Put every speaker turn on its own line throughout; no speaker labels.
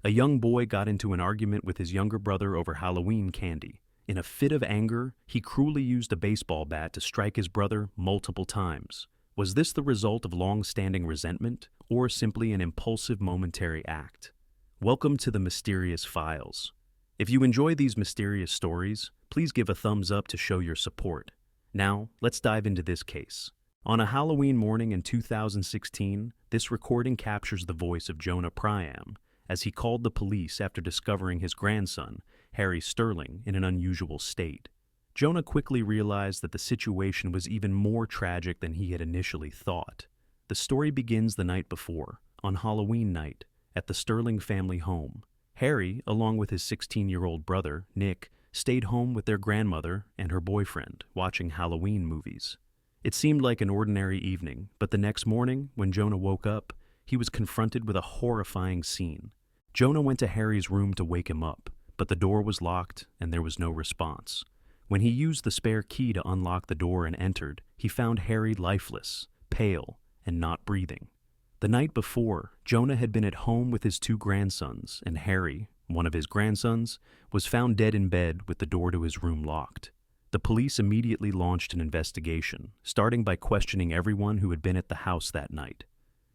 A young boy got into an argument with his younger brother over Halloween candy. In a fit of anger, he cruelly used a baseball bat to strike his brother multiple times. Was this the result of long-standing resentment, or simply an impulsive momentary act? Welcome to the Mysterious Files. If you enjoy these mysterious stories, please give a thumbs up to show your support. Now, let's dive into this case. On a Halloween morning in 2016, this recording captures the voice of Jonah Priam as he called the police after discovering his grandson, Harry Sterling, in an unusual state. Jonah quickly realized that the situation was even more tragic than he had initially thought. The story begins the night before, on Halloween night, at the Sterling family home. Harry, along with his 16-year-old brother, Nick, stayed home with their grandmother and her boyfriend, watching Halloween movies. It seemed like an ordinary evening, but the next morning, when Jonah woke up, he was confronted with a horrifying scene. Jonah went to Harry's room to wake him up, but the door was locked and there was no response. When he used the spare key to unlock the door and entered, he found Harry lifeless, pale, and not breathing. The night before, Jonah had been at home with his two grandsons, and Harry, one of his grandsons, was found dead in bed with the door to his room locked. The police immediately launched an investigation, starting by questioning everyone who had been at the house that night.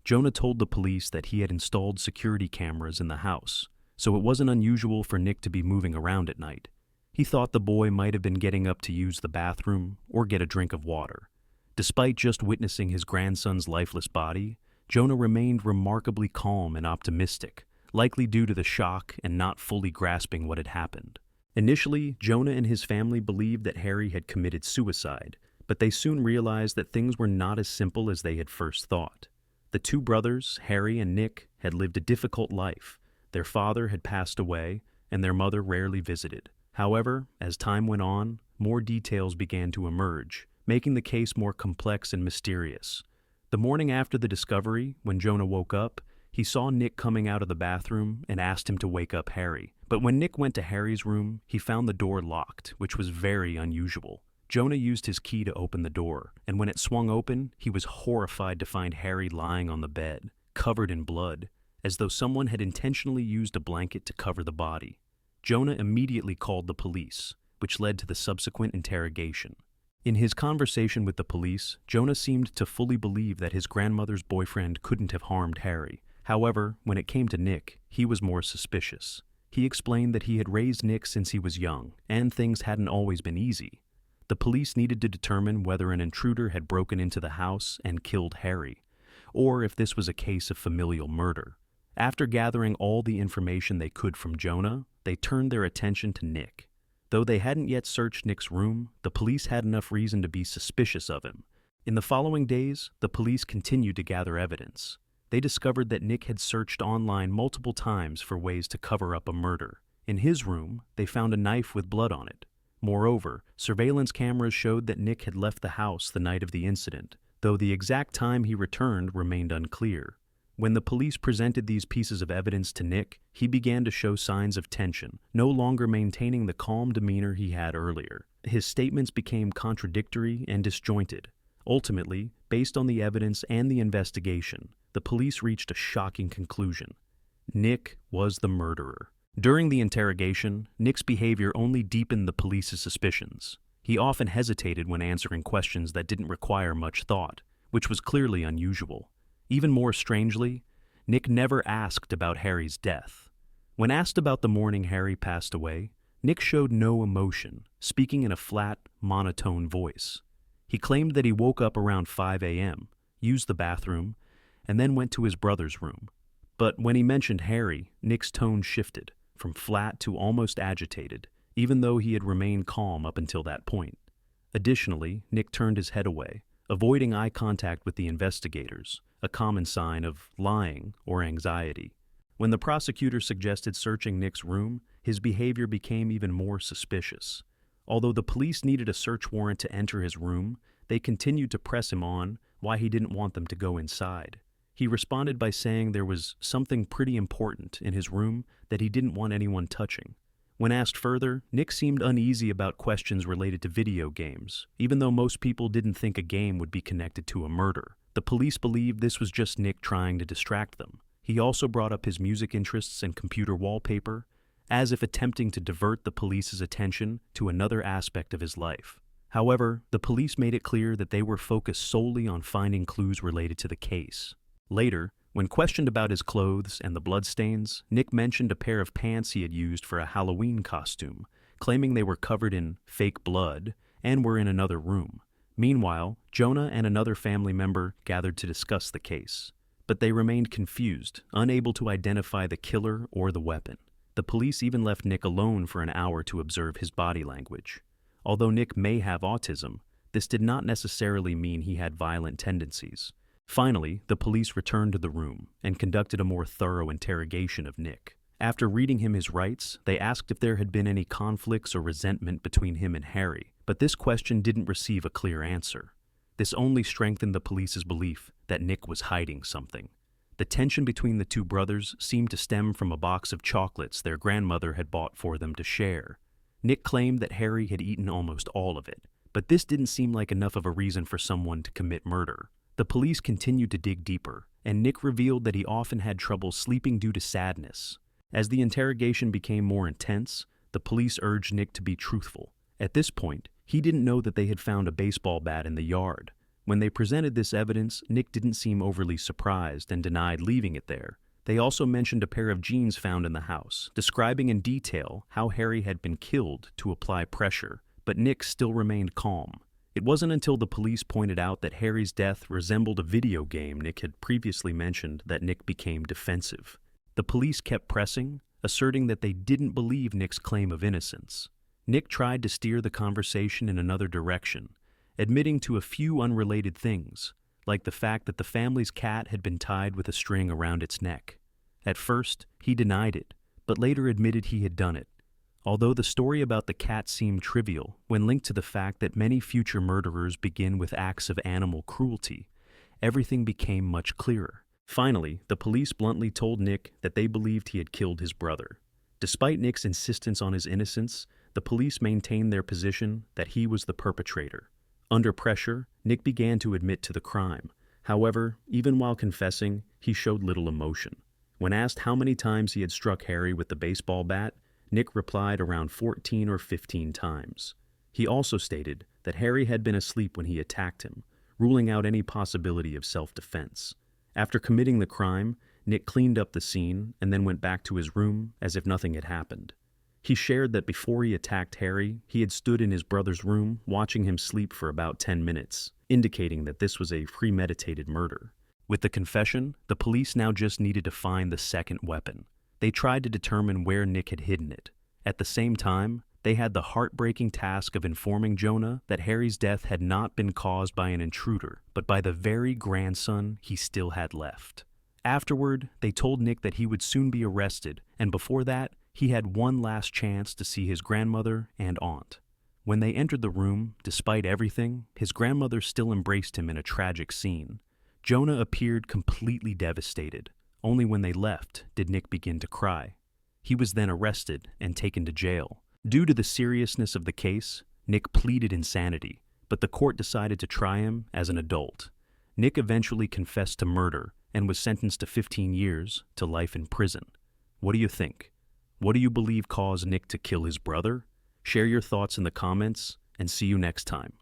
Jonah told the police that he had installed security cameras in the house, so it wasn't unusual for Nick to be moving around at night. He thought the boy might have been getting up to use the bathroom or get a drink of water. Despite just witnessing his grandson's lifeless body, Jonah remained remarkably calm and optimistic, likely due to the shock and not fully grasping what had happened. Initially, Jonah and his family believed that Harry had committed suicide, but they soon realized that things were not as simple as they had first thought. The two brothers, Harry and Nick, had lived a difficult life. Their father had passed away, and their mother rarely visited. However, as time went on, more details began to emerge, making the case more complex and mysterious. The morning after the discovery, when Jonah woke up, he saw Nick coming out of the bathroom and asked him to wake up Harry. But when Nick went to Harry's room, he found the door locked, which was very unusual. Jonah used his key to open the door, and when it swung open, he was horrified to find Harry lying on the bed, covered in blood, as though someone had intentionally used a blanket to cover the body. Jonah immediately called the police, which led to the subsequent interrogation. In his conversation with the police, Jonah seemed to fully believe that his grandmother's boyfriend couldn't have harmed Harry. However, when it came to Nick, he was more suspicious. He explained that he had raised Nick since he was young, and things hadn't always been easy. The police needed to determine whether an intruder had broken into the house and killed Harry, or if this was a case of familial murder. After gathering all the information they could from Jonah, they turned their attention to Nick. Though they hadn't yet searched Nick's room, the police had enough reason to be suspicious of him. In the following days, the police continued to gather evidence. They discovered that Nick had searched online multiple times for ways to cover up a murder. In his room, they found a knife with blood on it. Moreover, surveillance cameras showed that Nick had left the house the night of the incident, though the exact time he returned remained unclear. When the police presented these pieces of evidence to Nick, he began to show signs of tension, no longer maintaining the calm demeanor he had earlier. His statements became contradictory and disjointed. Ultimately, based on the evidence and the investigation, the police reached a shocking conclusion. Nick was the murderer. During the interrogation, Nick's behavior only deepened the police's suspicions. He often hesitated when answering questions that didn't require much thought, which was clearly unusual. Even more strangely, Nick never asked about Harry's death. When asked about the morning Harry passed away, Nick showed no emotion, speaking in a flat, monotone voice. He claimed that he woke up around 5 a.m., used the bathroom, and then went to his brother's room. But when he mentioned Harry, Nick's tone shifted, from flat to almost agitated, even though he had remained calm up until that point. Additionally, Nick turned his head away, avoiding eye contact with the investigators, a common sign of lying or anxiety. When the prosecutor suggested searching Nick's room, his behavior became even more suspicious. Although the police needed a search warrant to enter his room, they continued to press him on why he didn't want them to go inside. He responded by saying there was something pretty important in his room that he didn't want anyone touching. When asked further, Nick seemed uneasy about questions related to video games, even though most people didn't think a game would be connected to a murder. The police believed this was just Nick trying to distract them. He also brought up his music interests and computer wallpaper, as if attempting to divert the police's attention to another aspect of his life. However, the police made it clear that they were focused solely on finding clues related to the case. Later, when questioned about his clothes and the bloodstains, Nick mentioned a pair of pants he had used for a Halloween costume, claiming they were covered in fake blood and were in another room. Meanwhile, Jonah and another family member gathered to discuss the case, but they remained confused, unable to identify the killer or the weapon. The police even left Nick alone for an hour to observe his body language. Although Nick may have autism, this did not necessarily mean he had violent tendencies. Finally, the police returned to the room and conducted a more thorough interrogation of Nick. After reading him his rights, they asked if there had been any conflicts or resentment between him and Harry, but this question didn't receive a clear answer. This only strengthened the police's belief that Nick was hiding something. The tension between the two brothers seemed to stem from a box of chocolates their grandmother had bought for them to share. Nick claimed that Harry had eaten almost all of it, but this didn't seem like enough of a reason for someone to commit murder. The police continued to dig deeper, and Nick revealed that he often had trouble sleeping due to sadness. As the interrogation became more intense, the police urged Nick to be truthful. At this point, he didn't know that they had found a baseball bat in the yard. When they presented this evidence, Nick didn't seem overly surprised and denied leaving it there. They also mentioned a pair of jeans found in the house, describing in detail how Harry had been killed to apply pressure, but Nick still remained calm. It wasn't until the police pointed out that Harry's death resembled a video game Nick had previously mentioned that Nick became defensive. The police kept pressing, asserting that they didn't believe Nick's claim of innocence. Nick tried to steer the conversation in another direction, admitting to a few unrelated things, like the fact that the family's cat had been tied with a string around its neck. At first, he denied it, but later admitted he had done it. Although the story about the cat seemed trivial when linked to the fact that many future murderers begin with acts of animal cruelty, everything became much clearer. Finally, the police bluntly told Nick that they believed he had killed his brother. Despite Nick's insistence on his innocence, the police maintained their position that he was the perpetrator. Under pressure, Nick began to admit to the crime. However, even while confessing, he showed little emotion. When asked how many times he had struck Harry with the baseball bat, Nick replied around 14 or 15 times. He also stated that Harry had been asleep when he attacked him, ruling out any possibility of self-defense. After committing the crime, Nick cleaned up the scene and then went back to his room as if nothing had happened. He shared that before he attacked Harry, he had stood in his brother's room watching him sleep for about 10 minutes, indicating that this was a premeditated murder. With the confession, the police now just needed to find the second weapon. They tried to determine where Nick had hidden it. At the same time, they had the heartbreaking task of informing Jonah that Harry's death had not been caused by an intruder, but by the very grandson he still had left. Afterward, they told Nick that he would soon be arrested, and before that, he had one last chance to see his grandmother and aunt. When they entered the room, despite everything, his grandmother still embraced him in a tragic scene. Jonah appeared completely devastated. Only when they left did Nick begin to cry. He was then arrested and taken to jail. Due to the seriousness of the case, Nick pleaded insanity, but the court decided to try him as an adult. Nick eventually confessed to murder and was sentenced to 15 years to life in prison. What do you think? What do you believe caused Nick to kill his brother? Share your thoughts in the comments, and see you next time.